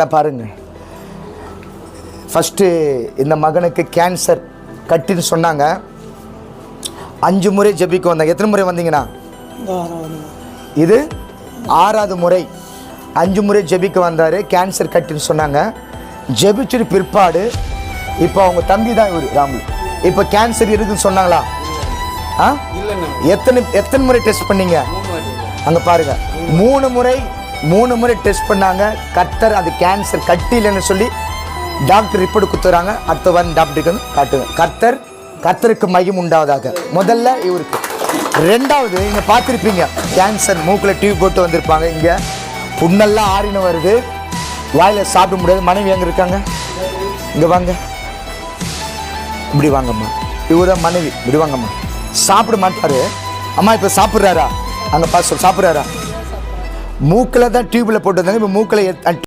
பாருங்க, ஃபஸ்ட்டு இந்த மகனுக்கு கேன்சர் கட்டின்னு சொன்னாங்க. 5 முறை ஜெபிக்க வந்தாங்க. எத்தனை முறை வந்தீங்கன்னா? இது 6வது முறை. 5 முறை ஜெபிக்க வந்தார். கேன்சர் கட்டின்னு சொன்னாங்க. ஜெபிச்சுட்டு பிற்பாடு இப்போ அவங்க தம்பி தான் இவர் ராமுல். இப்போ கேன்சர் இருக்குன்னு சொன்னாங்களா? எத்தனை முறை டெஸ்ட் பண்ணீங்க? அங்கே பாருங்க, 3 முறை டெஸ்ட் பண்ணாங்க. கர்த்தர் அது கேன்சர் கட்டி இல்லைன்னு சொல்லி டாக்டர் ரிப்போர்ட் கொடுத்துறாங்க. அடுத்த வாரம் டாக்டருக்கு வந்து காட்டுங்க. கர்த்தருக்கு மகிமை உண்டாவதாக. முதல்ல இவருக்கு. 2வது இங்கே பார்த்துருப்பீங்க, கேன்சர் மூக்கில் டியூப் போட்டு வந்திருப்பாங்க. இங்கே புண்ணெல்லாம் ஆறின வருது, வாயில் சாப்பிட முடியாது. மனைவி எங்கே இருக்காங்க? இங்கே வாங்க, இப்படி வாங்கம்மா. இவதான் மனைவி. இப்படி வாங்கம்மா. சாப்பிட மாட்டாரு. அம்மா இப்போ சாப்பிட்றாரா? அங்கே பார்த்து சாப்பிட்றாரா? மூக்கில் தான் டியூப்பில் போட்டு வந்தாங்க. இப்போ மூக்கில்